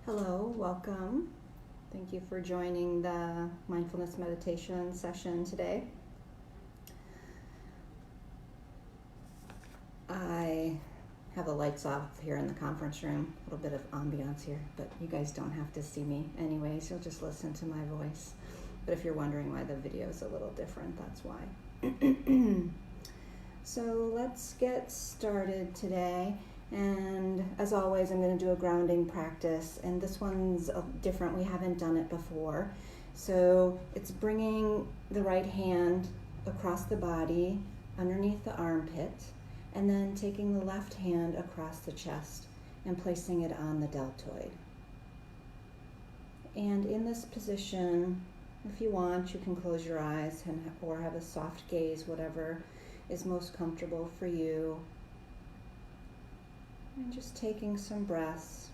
Hello, welcome. Thank you for joining the mindfulness meditation session today. I have the lights off here in the conference room, a little bit of ambiance here, but you guys don't have to see me anyways, you'll just listen to my voice. But if you're wondering why the video is a little different, that's why. So let's get started today. And as always, I'm going to do a grounding practice, and this one's different. We haven't done it before. So it's bringing the right hand across the body, underneath the armpit, and then taking the left hand across the chest and placing it on the deltoid. And in this position, if you want, you can close your eyes or have a soft gaze, whatever is most comfortable for you. And just taking some breaths.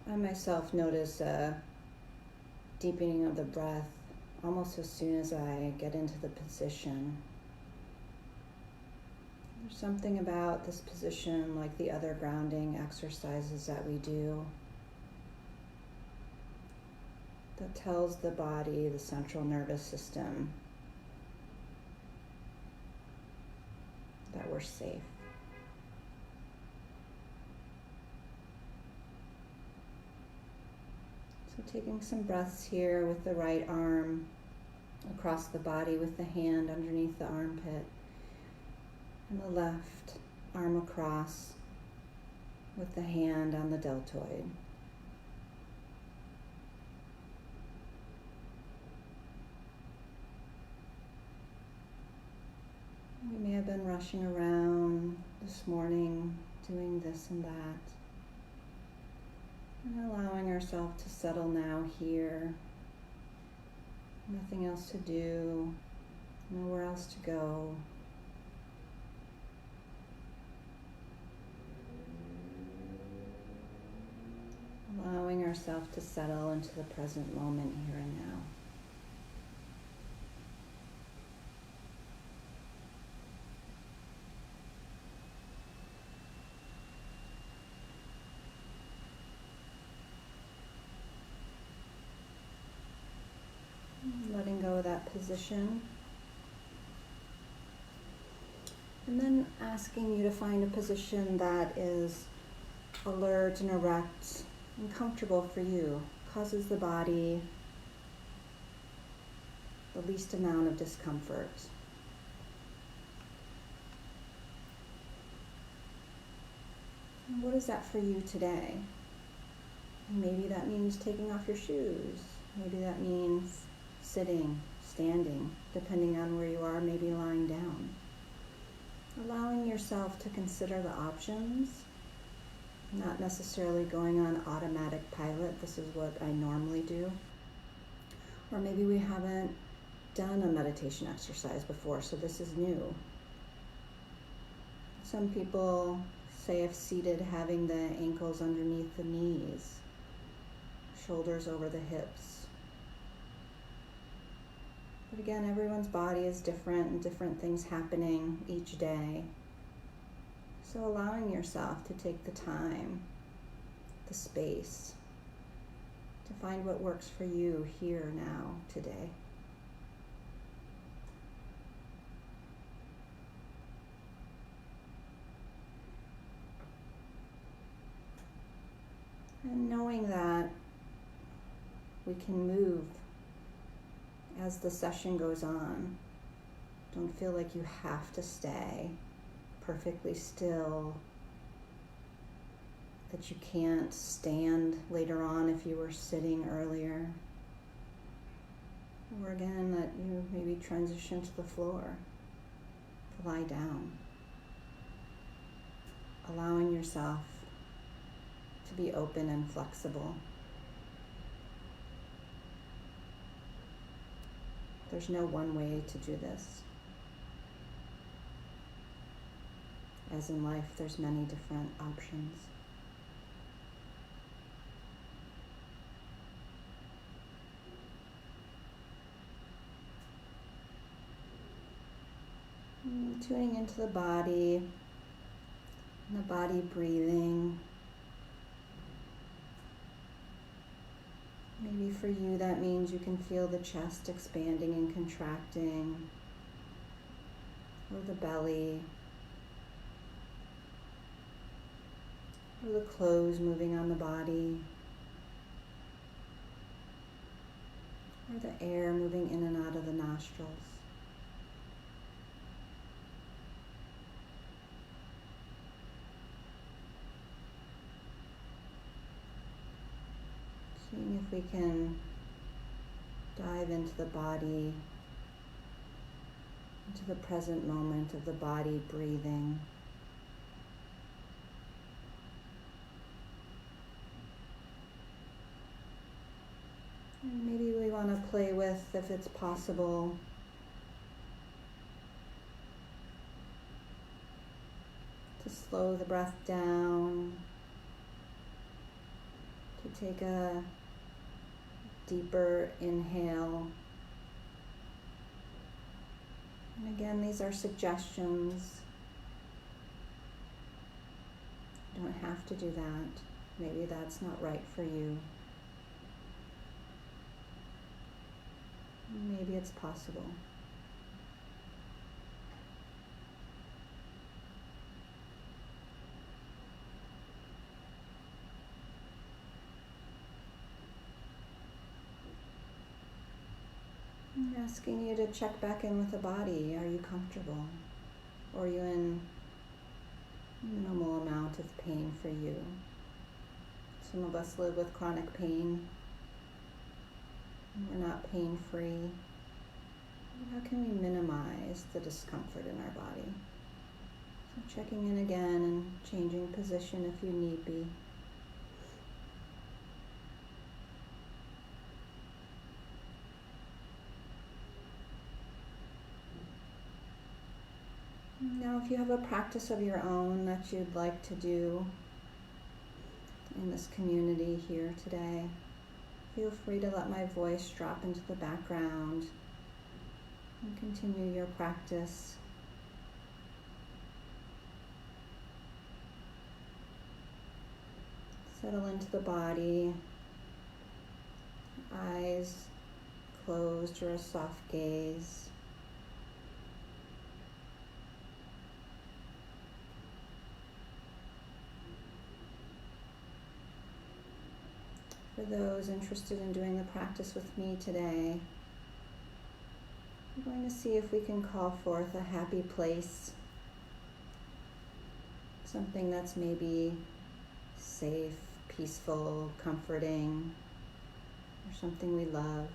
I myself notice a deepening of the breath almost as soon as I get into the position. There's something about this position, like the other grounding exercises that we do, that tells the body, the central nervous system, that we're safe. So taking some breaths here with the right arm across the body with the hand underneath the armpit, and the left arm across with the hand on the deltoid. We may have been rushing around this morning, doing this and that. And allowing ourselves to settle now here. Nothing else to do, nowhere else to go. Allowing ourselves to settle into the present moment here and now. Letting go of that position. And then asking you to find a position that is alert and erect and comfortable for you, causes the body the least amount of discomfort. And what is that for you today? Maybe that means taking off your shoes. Maybe that means sitting, standing, depending on where you are, maybe lying down. Allowing yourself to consider the options, not necessarily going on automatic pilot, this is what I normally do. Or maybe we haven't done a meditation exercise before, so this is new. Some people say if seated, having the ankles underneath the knees, shoulders over the hips. But again, everyone's body is different and different things happening each day. So allowing yourself to take the time, the space, to find what works for you here, now, today. And knowing that we can move as the session goes on. Don't feel like you have to stay perfectly still, that you can't stand later on if you were sitting earlier. Or again, that you maybe transition to the floor, to lie down. Allowing yourself to be open and flexible. There's no one way to do this. As in life, there's many different options. Tuning into the body breathing. Maybe for you that means you can feel the chest expanding and contracting, or the belly, or the clothes moving on the body, or the air moving in and out of the nostrils. Seeing if we can dive into the body, into the present moment of the body breathing. And maybe we want to play with, if it's possible, to slow the breath down, to take a deeper inhale. And again, these are suggestions. You don't have to do that. Maybe that's not right for you. Maybe it's possible. I'm asking you to check back in with the body. Are you comfortable? Or are you in minimal amount of pain for you? Some of us live with chronic pain. We're not pain-free. How can we minimize the discomfort in our body? So checking in again and changing position if you need be. Now, if you have a practice of your own that you'd like to do in this community here today, feel free to let my voice drop into the background and continue your practice. Settle into the body, eyes closed or a soft gaze. For those interested in doing the practice with me today, we're going to see if we can call forth a happy place, something that's maybe safe, peaceful, comforting, or something we love.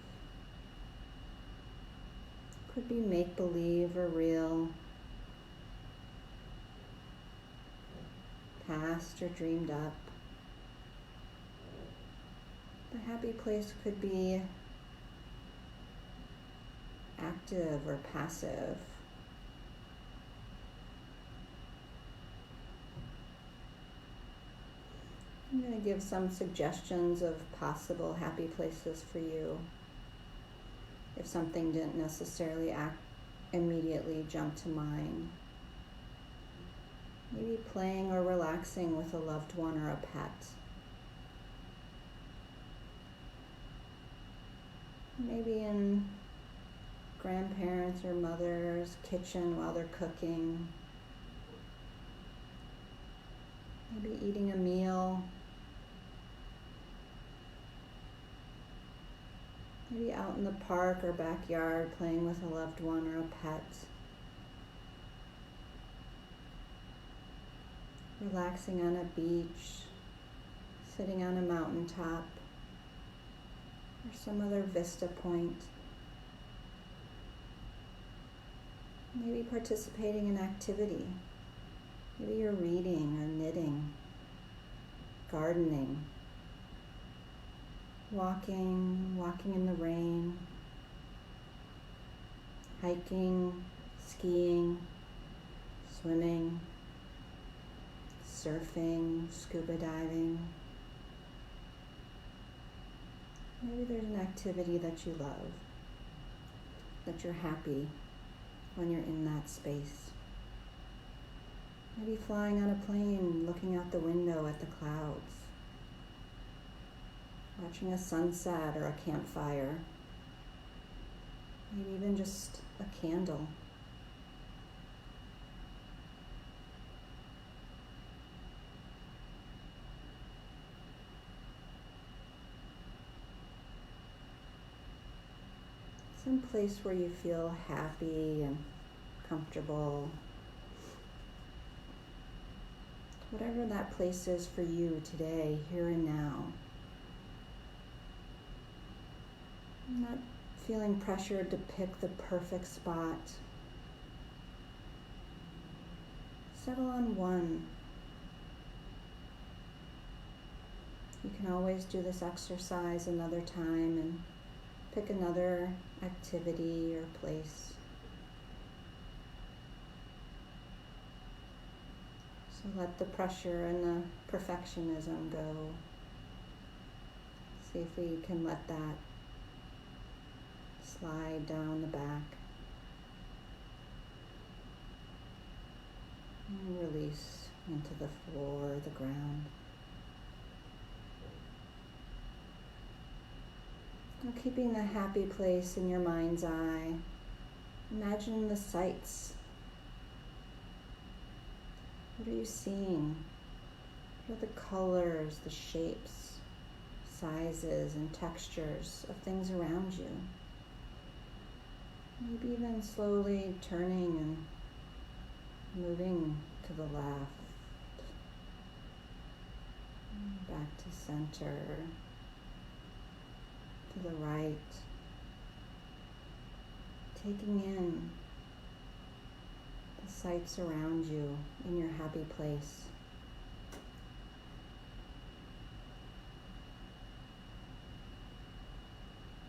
Could be make-believe or real, past or dreamed up. The happy place could be active or passive. I'm going to give some suggestions of possible happy places for you if something didn't necessarily immediately jump to mind. Maybe playing or relaxing with a loved one or a pet. Maybe in grandparents' or mother's kitchen while they're cooking. Maybe eating a meal. Maybe out in the park or backyard playing with a loved one or a pet. Relaxing on a beach, sitting on a mountaintop, or some other vista point. Maybe participating in activity. Maybe you're reading or knitting, gardening, walking in the rain, hiking, skiing, swimming, surfing, scuba diving. Maybe there's an activity that you love, that you're happy when you're in that space. Maybe flying on a plane, looking out the window at the clouds. watching a sunset or a campfire, maybe even just a candle. Some place where you feel happy and comfortable. Whatever that place is for you today, here and now. I'm not feeling pressured to pick the perfect spot. Settle on one. You can always do this exercise another time and pick another activity or place. So let the pressure and the perfectionism go. See if we can let that slide down the back. And release into the floor, the ground. Now, keeping the happy place in your mind's eye, imagine the sights. What are you seeing? What are the colors, the shapes, sizes, and textures of things around you? Maybe even slowly turning and moving to the left, back to center, to the right, taking in the sights around you in your happy place.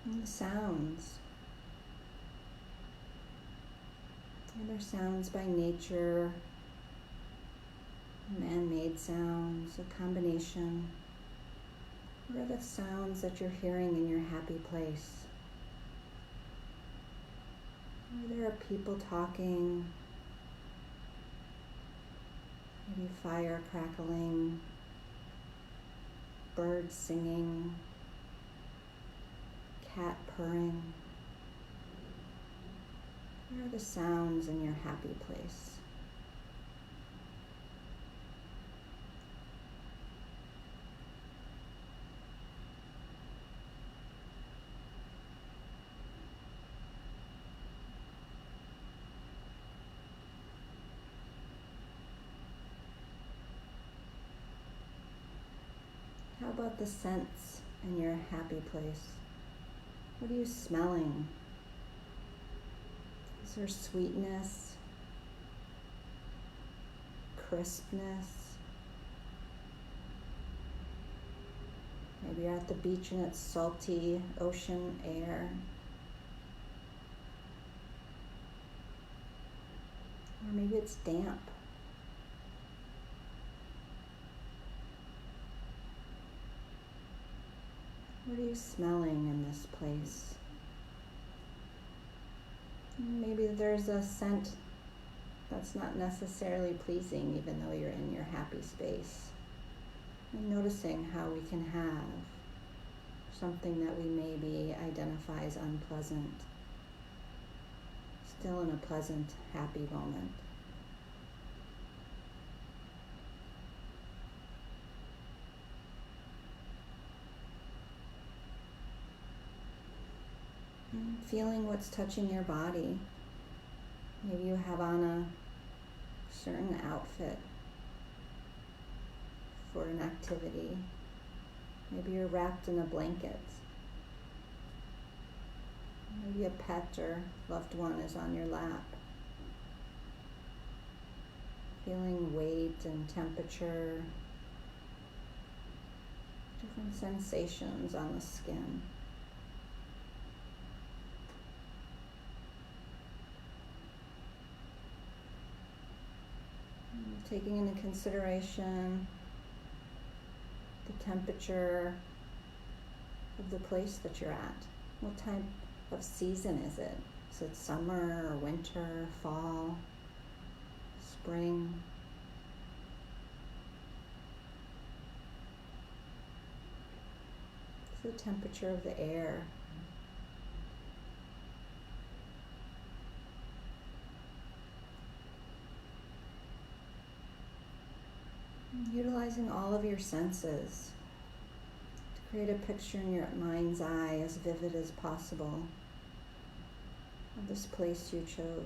And the sounds. Are there sounds by nature, man-made sounds, a combination? What are the sounds that you're hearing in your happy place? Maybe there are people talking, maybe fire crackling, birds singing, cat purring. What are the sounds in your happy place? How about the scents in your happy place? What are you smelling? Is there sweetness, crispness? Maybe you're at the beach and it's salty ocean air. Or maybe it's damp. What are you smelling in this place? Maybe there's a scent that's not necessarily pleasing even though you're in your happy space. And noticing how we can have something that we maybe identify as unpleasant, still in a pleasant, happy moment. And feeling what's touching your body. Maybe you have on a certain outfit for an activity. Maybe you're wrapped in a blanket. Maybe a pet or loved one is on your lap. Feeling weight and temperature, different sensations on the skin. Taking into consideration the temperature of the place that you're at. What type of season is it? Is it summer or winter, fall, spring? the temperature of the air. Utilizing all of your senses to create a picture in your mind's eye as vivid as possible of this place you chose.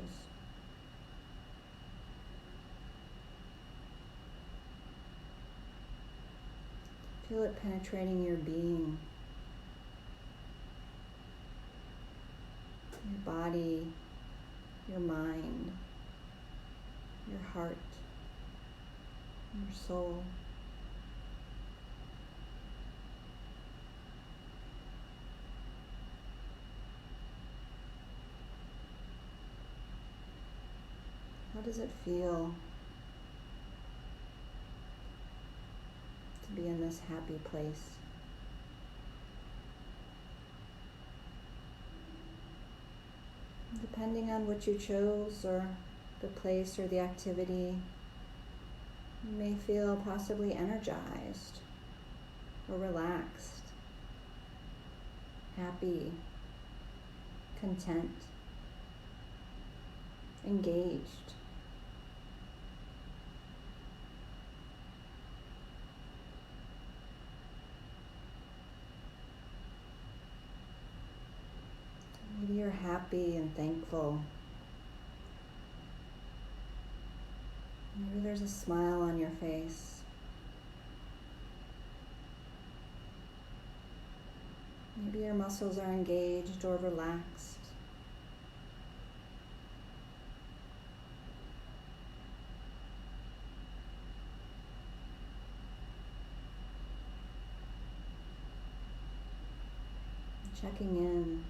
Feel it penetrating your being, your body, your mind, your heart, your soul. How does it feel to be in this happy place? Depending on what you chose, or the place or the activity, you may feel possibly energized or relaxed, happy, content, engaged. Maybe you're happy and thankful. Maybe there's a smile on your face. Maybe your muscles are engaged or relaxed. Checking in.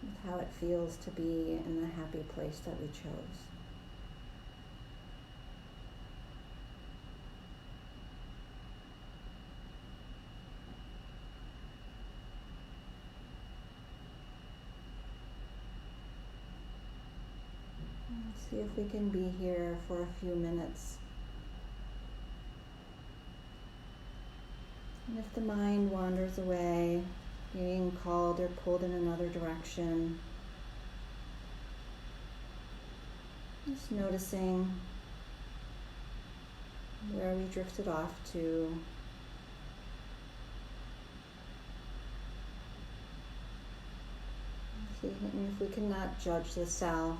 With how it feels to be in the happy place that we chose. Let's see if we can be here for a few minutes. And if the mind wanders away, being called or pulled in another direction, just noticing where we drifted off to. And if we cannot judge the self,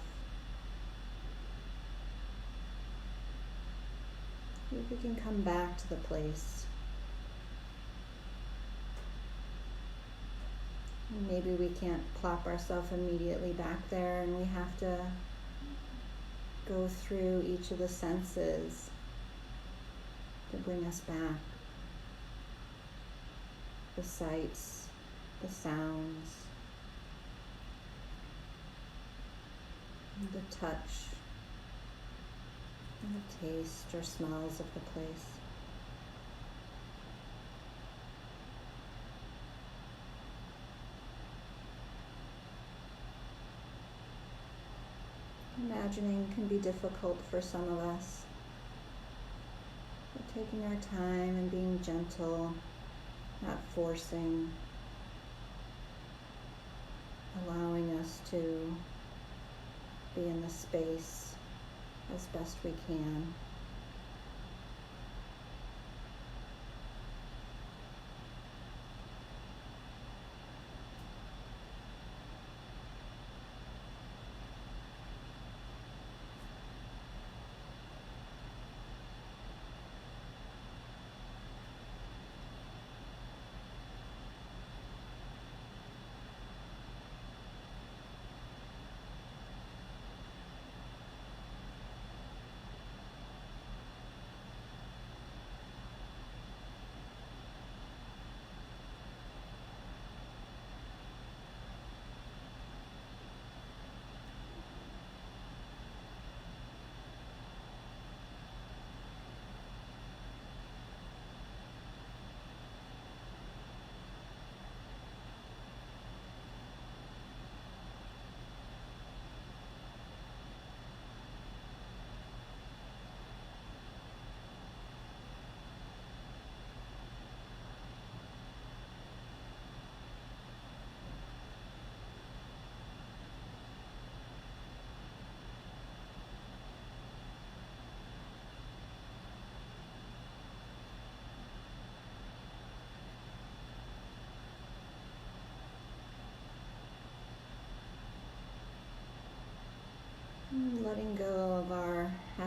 if we can come back to the place. Maybe we can't plop ourselves immediately back there, and we have to go through each of the senses to bring us back. The sights, the sounds, the touch, and the taste or smells of the place. Imagining can be difficult for some of us. But taking our time and being gentle, not forcing, allowing us to be in the space as best we can.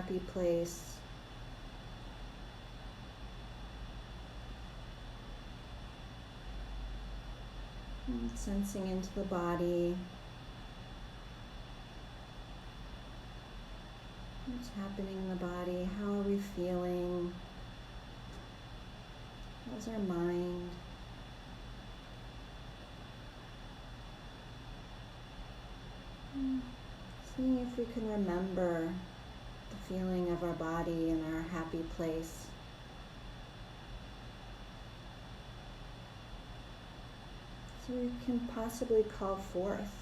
happy place. And sensing into the body. What's happening in the body? How are we feeling? How's our mind? Seeing if we can remember the feeling of our body in our happy place. So we can possibly call forth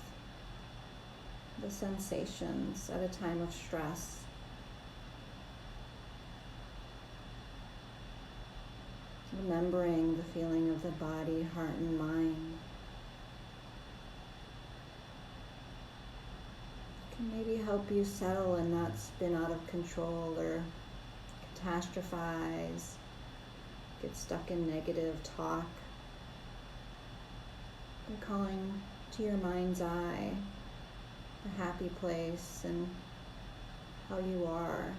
the sensations at a time of stress. Remembering the feeling of the body, heart, and mind. Can maybe help you settle and not spin out of control or catastrophize, get stuck in negative talk. And calling to your mind's eye the happy place and how you are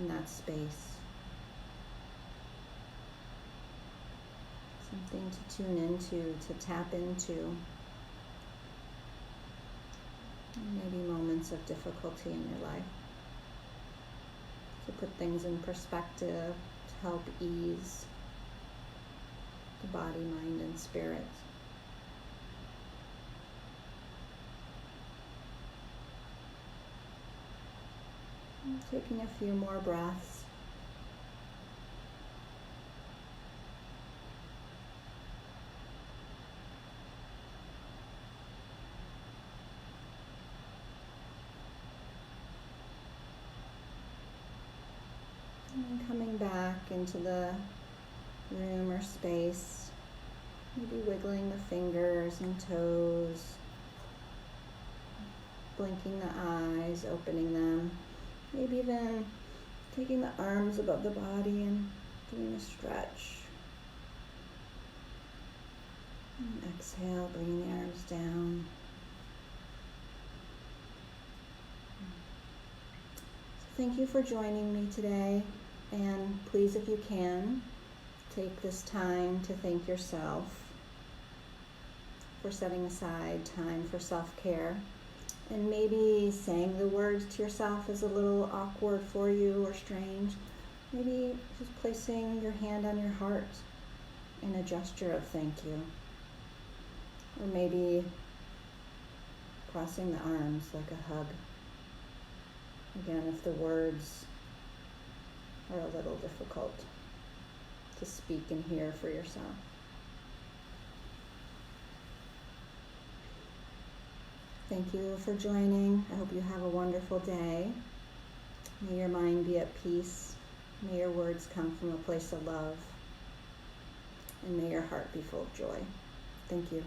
in that space. Something to tune into, to tap into. Maybe moments of difficulty in your life. To put things in perspective, to help ease the body, mind, and spirit. And taking a few more breaths. And coming back into the room or space, maybe wiggling the fingers and toes, blinking the eyes, opening them, maybe even taking the arms above the body and doing a stretch. And exhale, bringing the arms down. So thank you for joining me today. And please, if you can, take this time to thank yourself for setting aside time for self-care. And maybe saying the words to yourself is a little awkward for you or strange. Maybe just placing your hand on your heart in a gesture of thank you. Or maybe crossing the arms like a hug. Again, if the words are a little difficult to speak and hear for yourself. Thank you for joining. I hope you have a wonderful day. May your mind be at peace. May your words come from a place of love. And may your heart be full of joy. Thank you.